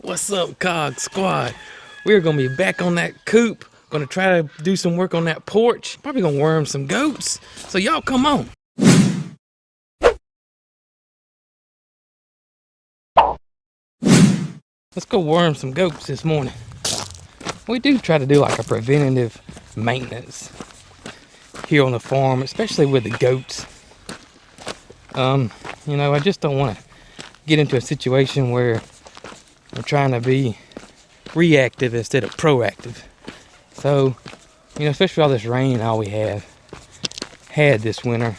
What's up, Cog Squad? We're gonna be back on that coop. Gonna try to do some work on that porch. Probably gonna worm some goats. So y'all come on. Let's go worm some goats this morning. We do try to do like a preventative maintenance here on the farm, especially with the goats. You know, I just don't want to get into a situation where I'm trying to be reactive instead of proactive. So, you know, especially all this rain all we have had this winter,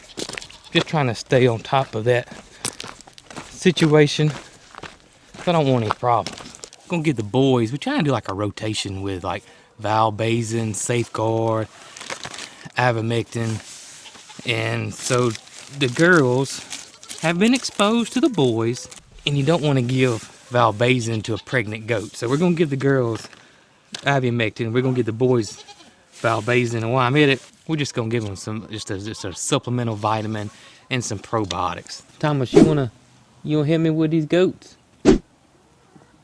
just trying to stay on top of that situation. I don't want any problems. I'm gonna get the boys, we try to do like a rotation with like valbazen, safeguard, ivermectin, and so the girls have been exposed to the boys, and you don't want to give valbazen to a pregnant goat. So we're gonna give the girls ivermectin, we're gonna give the boys valbazen, and while I'm at it, we're just gonna give them some just a supplemental vitamin and some probiotics. Thomas, you wanna help me with these goats?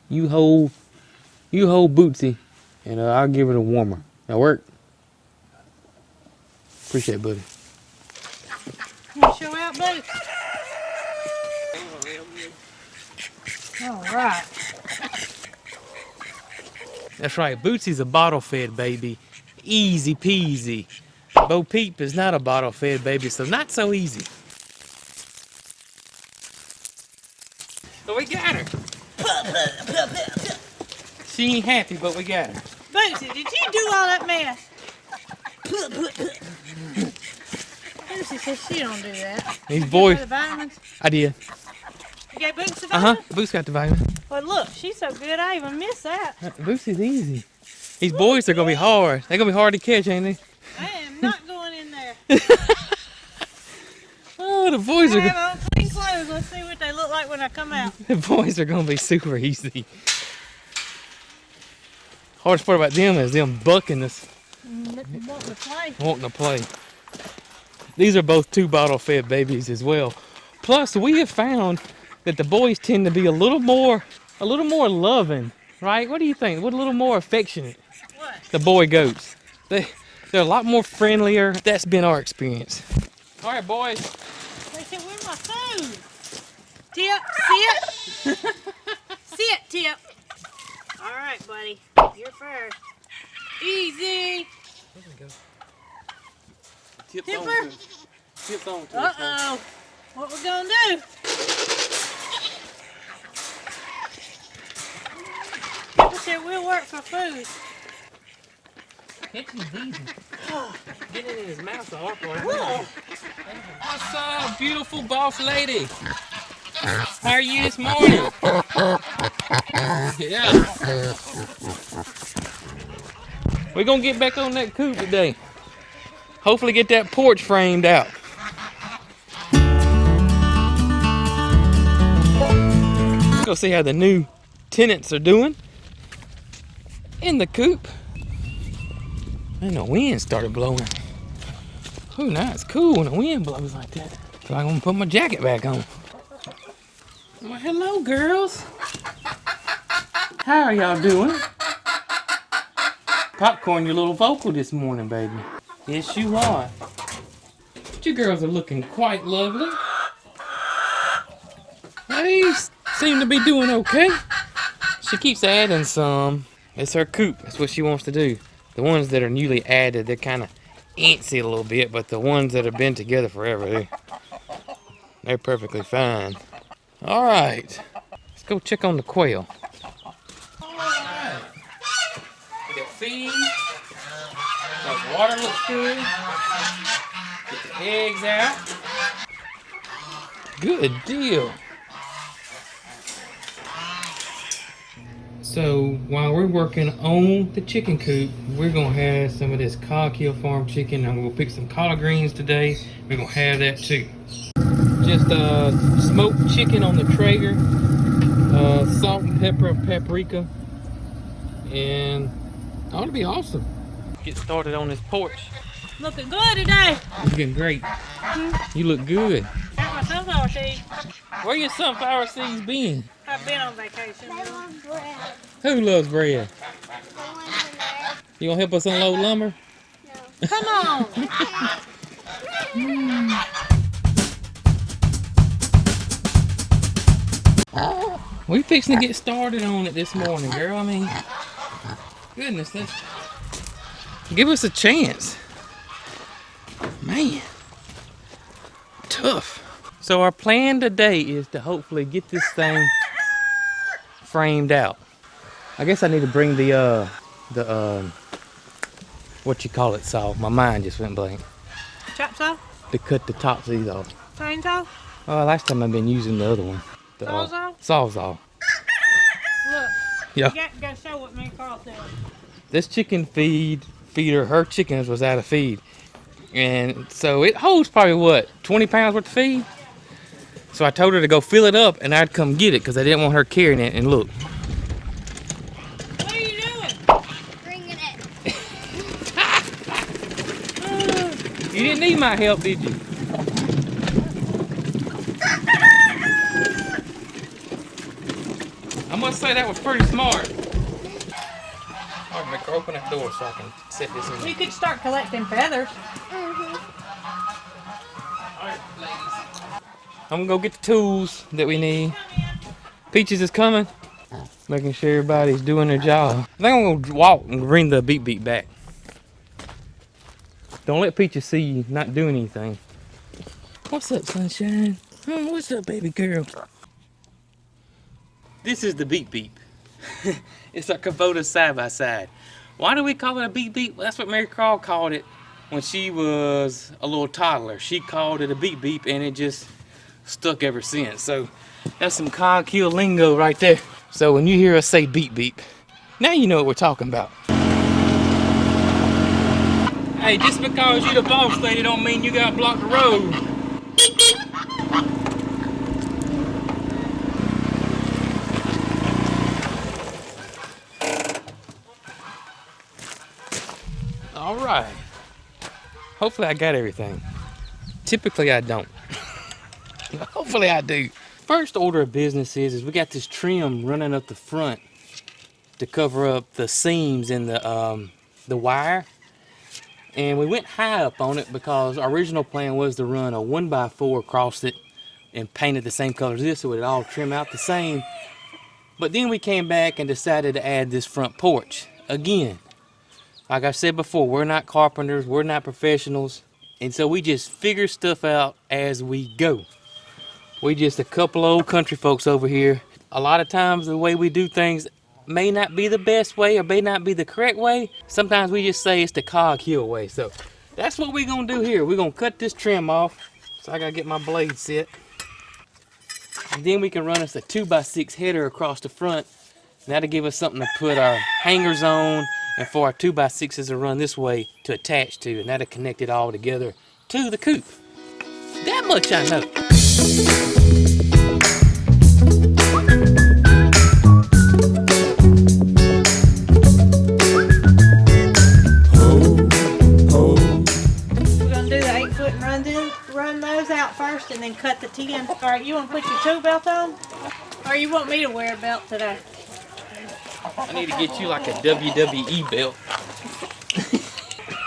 You hold Bootsy, and I'll give it a warmer. That work? Appreciate it, buddy. You want to show out, buddy? All right. That's right. Bootsy's a bottle-fed baby. Easy peasy. Bo Peep is not a bottle-fed baby, so not so easy. So we got her. She ain't happy, but we got her. Bootsy, did you do all that mess? Bootsy says she don't do that. These boys. The vitamins? I did. You gave Bootsy the vitamins? Boots got the vitamin. Well, look, she's so good, I even missed that. Bootsy's easy. These boys are gonna be hard. They're gonna be hard to catch, ain't they? I am not going in there. Oh, the boys are. I have on clean clothes. Let's see what they look like when I come out. The boys are gonna be super easy. Hardest part about them is them bucking us. Wanting to play. Wanting to play. These are both 2 bottle-fed babies as well. Plus, we have found that the boys tend to be a little more loving, right? What do you think? What a little more affectionate? What? The boy goats. They're a lot more friendlier. That's been our experience. All right, boys. They said, where's my food? Tip, sit. Sit, Tip. All right, buddy. You're first. Easy. There we go. Tipper. Tipped on to Uh-oh. What we gonna do? Tipper said we'll work for food. Catching is easy. Getting it in his mouth is hard part. Whoa. What's up, beautiful boss lady? How are you this morning? Yeah. We're gonna get back on that coop today. Hopefully get that porch framed out. Let's go see how the new tenants are doing in the coop. And the wind started blowing. Oh, now it's cool when the wind blows like that. So I'm gonna put my jacket back on. Well, hello, girls. How are y'all doing? Popcorn, you're a little vocal this morning, baby. Yes, you are. But you girls are looking quite lovely. They seem to be doing okay. She keeps adding some. It's her coop. That's what she wants to do. The ones that are newly added, they're kind of antsy a little bit, but the ones that have been together forever, they're perfectly fine. All right, let's go check on the quail. All right, we got feed. The water looks good. Get the eggs out. Good deal. So while we're working on the chicken coop, we're gonna have some of this Cog Hill Farm chicken. I'm gonna pick some collard greens today. We're gonna have that too. Just smoked chicken on the Traeger, salt and pepper, paprika, and it ought to be awesome. Get started on this porch. Looking good today. Looking great. You look good. Got my sunflower seeds. Where your sunflower seeds been? I've been on vacation. They want bread. Who loves bread? The ones in there. You gonna help us unload lumber? No. Come on. We fixing to get started on it this morning, girl. I mean, goodness, give us a chance. Man, tough. So our plan today is to hopefully get this thing framed out. I guess I need to bring the what you call it saw. My mind just went blank. Chop saw? To cut the tops of these off. Chainsaw? Last time I've been using the other one. The Sawzall? Sawzall. Look. Yeah. You got to show what me and Carl said. This chicken feeder, her chickens was out of feed. And so it holds probably what, 20 pounds worth of feed? So I told her to go fill it up and I'd come get it because I didn't want her carrying it. And look. What are you doing? Bringing it. You didn't need my help, did you? I must say that was pretty smart. All right, make her open that door so I can set this in. You could start collecting feathers. I'm gonna go get the tools that we need. Peaches is coming. Making sure everybody's doing their job. I think I'm gonna walk and bring the beep beep back. Don't let Peaches see you not doing anything. What's up, sunshine? What's up, baby girl? This is the beep beep. It's our Kubota side by side. Why do we call it a beep beep? Well, that's what Mary Carl called it when she was a little toddler. She called it a beep beep and it just stuck ever since. So that's some Coghill lingo right there. So when you hear us say beep beep, now you know what we're talking about. Hey, just because you're the boss lady don't mean you gotta block the road. All right. Hopefully I got everything. Typically I don't. Hopefully I do. First order of business is we got this trim running up the front to cover up the seams in the wire. And we went high up on it because our original plan was to run a 1x4 across it and paint it the same color as this so it would all trim out the same. But then we came back and decided to add this front porch. Again, like I said before, we're not carpenters, we're not professionals. And so we just figure stuff out as we go. We just a couple old country folks over here. A lot of times the way we do things may not be the best way or may not be the correct way. Sometimes we just say it's the Coghill way. So that's what we're gonna do here. We're gonna cut this trim off. So I gotta get my blade set. And then we can run us a 2x6 header across the front. And that'll give us something to put our hangers on and for our 2x6s to run this way to attach to. And that'll connect it all together to the coop. That much I know. Run those out first and then cut the 10. All right, you want to put your tool belt on? Or you want me to wear a belt today? I need to get you like a WWE belt.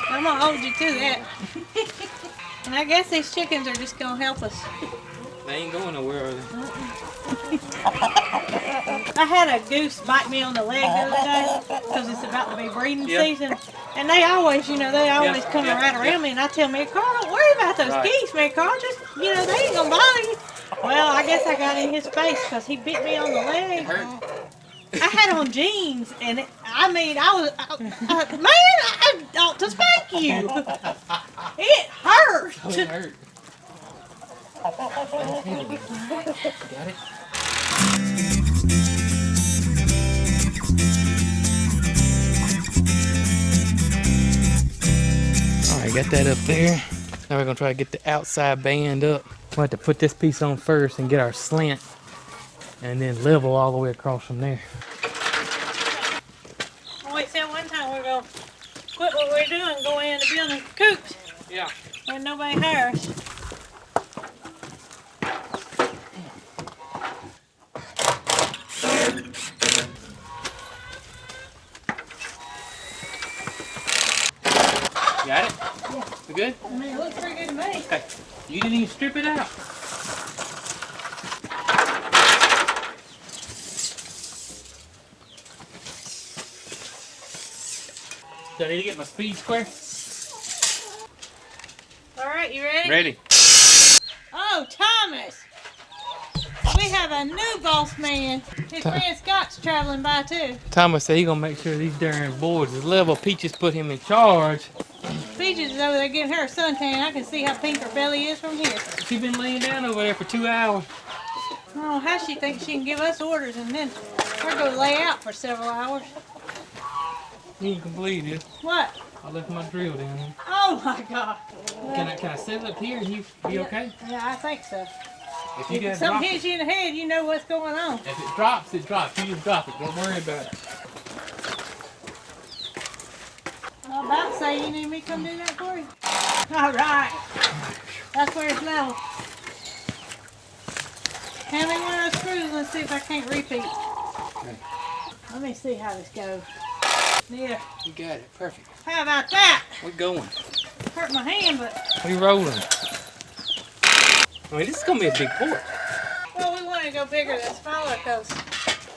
I'm going to hold you to that. And I guess these chickens are just going to help us. They ain't going nowhere, are they? I had a goose bite me on the leg the other day because it's about to be breeding season. And they always, come right around me and I tell Mary Carl, don't worry about those geese, Mary Carl, just, they ain't gonna bother you. Well, I guess I got in his face because he bit me on the leg. It hurt. I had on jeans and I ought to spank you. It hurt. Oh, it hurt. Got it? Alright, got that up there. Now we're gonna try to get the outside band up. We'll have to put this piece on first and get our slant and then level all the way across from there. We said one time we're gonna quit what we're doing and go in to building coops. Yeah. When nobody hires. Got it? Yeah. We good? I mean, it looks pretty good to me. Okay. You didn't even strip it out. Do I need to get my speed square? All right, you ready? Ready. Oh, Thomas! We have a new boss man. His friend Scott's traveling by too. Thomas said he gonna make sure these darn boards is level. Peaches put him in charge. Peaches is over there getting her a suntan. I can see how pink her belly is from here. She's been laying down over there for 2 hours. Oh, how she thinks she can give us orders and then we're going to lay out for several hours. You can believe this. What? I left my drill down here. Oh my God. Can I set it up here and you be okay? Yeah, I think so. If you guys Something drop hits you in the head, you know what's going on. If it drops, it drops. You just drop it. Don't worry about it. I'm about to say you need me to come do that for you. All right. That's where it's level. Hand me one of those screws. Let's see if I can't repeat. Okay. Let me see how this goes. There. You got it. Perfect. How about that? We're going. Hurt my hand, but We rolling. I mean, this is going to be a big porch. well, we want to go bigger than smaller because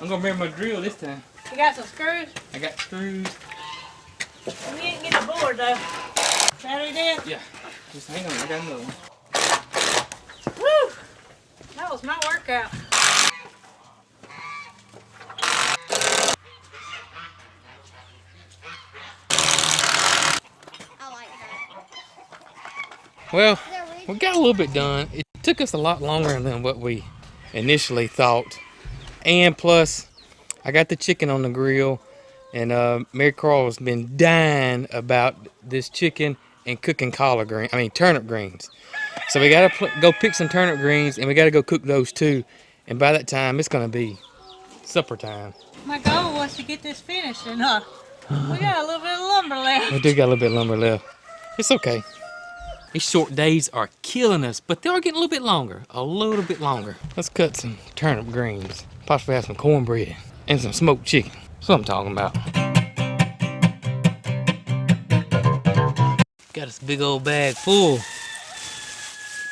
I'm going to bring my drill this time. you got some screws. I got screws. We didn't get the board though. Battery dead? Yeah. Just hang on. I got another one. Woo! That was my workout. I like that. Well, we got a little bit done. It took us a lot longer than what we initially thought. And plus, I got the chicken on the grill. And Mary Carl's been dying about this chicken and cooking turnip greens. So we gotta go pick some turnip greens and we gotta go cook those too. And by that time, it's gonna be supper time. My goal was to get this finished and we got a little bit of lumber left. We do got a little bit of lumber left. It's okay. These short days are killing us, but they are getting a little bit longer. A little bit longer. Let's cut some turnip greens. Possibly have some cornbread and some smoked chicken. That's what I'm talking about. Got this big old bag full of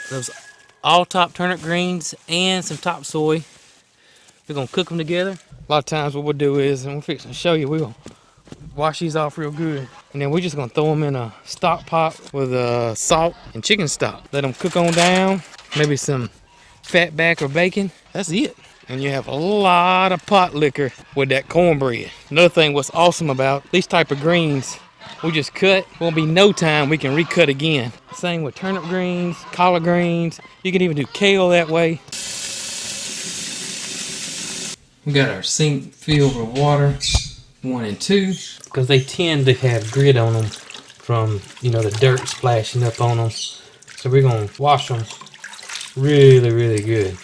those all top turnip greens and some top soy. We're gonna cook them together. A lot of times what we'll do is, and we're fixing to show you, we're gonna wash these off real good. And then we're just gonna throw them in a stock pot with salt and chicken stock. Let them cook on down. Maybe some fat back or bacon. That's it. And you have a lot of pot liquor with that cornbread. Another thing what's awesome about these type of greens, we just cut. Won't be no time we can recut again. Same with turnip greens, collard greens. You can even do kale that way. We got our sink filled with water, 1 and 2, because they tend to have grit on them from, the dirt splashing up on them. So we're gonna wash them really, really good.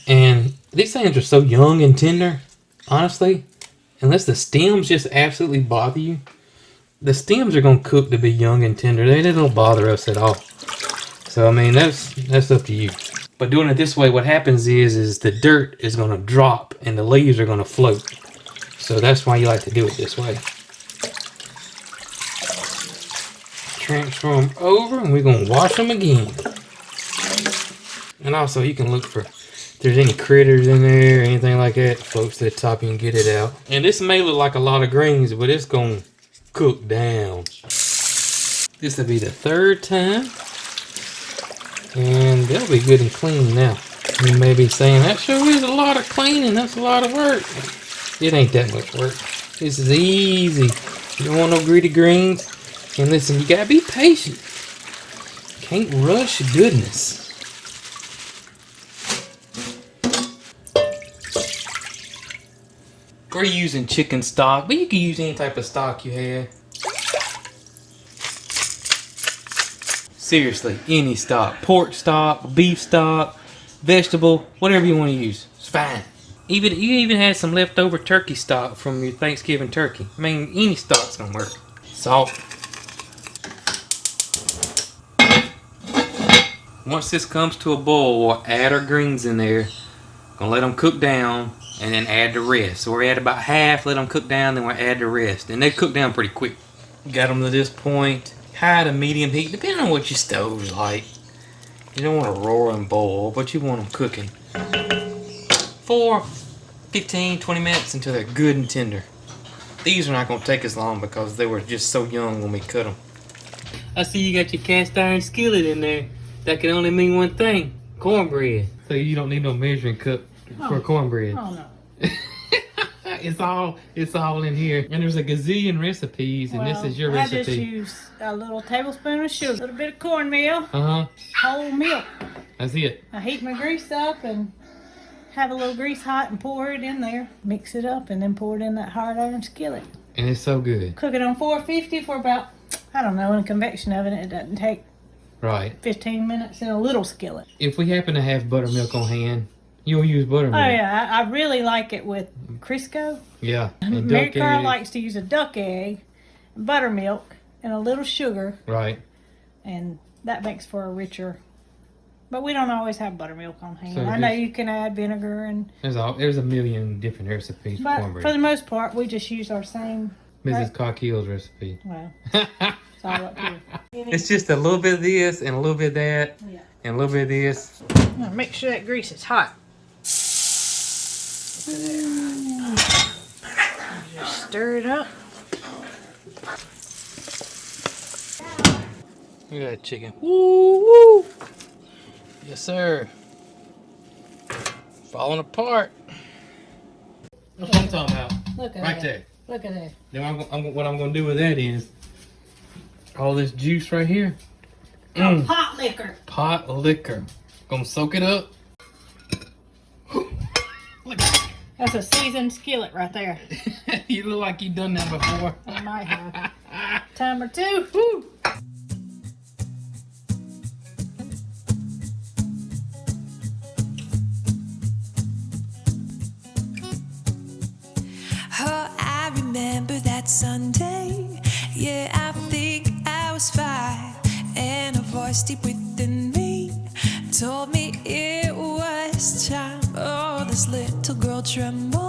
And these things are so young and tender, honestly, unless the stems just absolutely bother you. The stems are gonna cook to be young and tender. They don't bother us at all. So I mean, that's up to you. But doing it this way, what happens is the dirt is gonna drop and the leaves are gonna float. So that's why you like to do it this way. Transfer them over and we're gonna wash them again. And also you can look for if there's any critters in there or anything like that, floats to the top, you can get it out. And this may look like a lot of greens, but it's gonna cook down. This will be the 3rd time. And they'll be good and clean now. You may be saying, that sure is a lot of cleaning, that's a lot of work. It ain't that much work. This is easy. You don't want no greedy greens. And listen, you gotta be patient. Can't rush goodness. We're using chicken stock, but you can use any type of stock you have. Seriously, any stock. Pork stock, beef stock, vegetable, whatever you want to use. It's fine. You even had some leftover turkey stock from your Thanksgiving turkey. I mean, any stock's gonna work. Salt. Once this comes to a boil, we'll add our greens in there. Gonna let them cook down and then add the rest. So we're at about half, let them cook down, then we'll add the rest. And they cook down pretty quick. Got them to this point. High to medium heat, depending on what your stove's like. You don't want to roar and boil, but you want them cooking for 15, 20 minutes until they're good and tender. These are not going to take as long because they were just so young when we cut them. I see you got your cast iron skillet in there. That can only mean one thing: cornbread. So you don't need no measuring cup for cornbread. Oh no. It's all in here. And there's a gazillion recipes, and this is your recipe. I just use a little tablespoon of sugar, a little bit of cornmeal, whole milk. That's it. I heat my grease up and have a little grease hot and pour it in there. Mix it up and then pour it in that hard iron skillet. And it's so good. Cook it on 450 for about, I don't know, in a convection oven it doesn't take 15 minutes in a little skillet. If we happen to have buttermilk on hand, you'll use buttermilk. Oh yeah, I really like it with Crisco. Yeah. And Mary Carl likes to use a duck egg, buttermilk, and a little sugar. Right. And that makes for a richer. But we don't always have buttermilk on hand. So I know you can add vinegar and. There's a million different recipes for cornbread. For the most part, we just use our same. Mrs. Cockill's recipe. Well, it's all up here. It's just a little bit of this and a little bit of that and a little bit of this. Make sure that grease is hot. Look at that. Just stir it up. Look at that chicken. Woo woo! Yes, sir. Falling apart. That's what I'm talking about. Look at right that. there. Look at that. Then what I'm going to do with that is all this juice right here. Pot liquor. Pot liquor. Gonna soak it up. Look at that. That's a seasoned skillet right there. You look like you've done that before. I might have. Time or two. Woo. Oh, I remember that Sunday. Yeah, I think I was 5, and a voice deep within me told me it was time. Oh, this little girl trembled.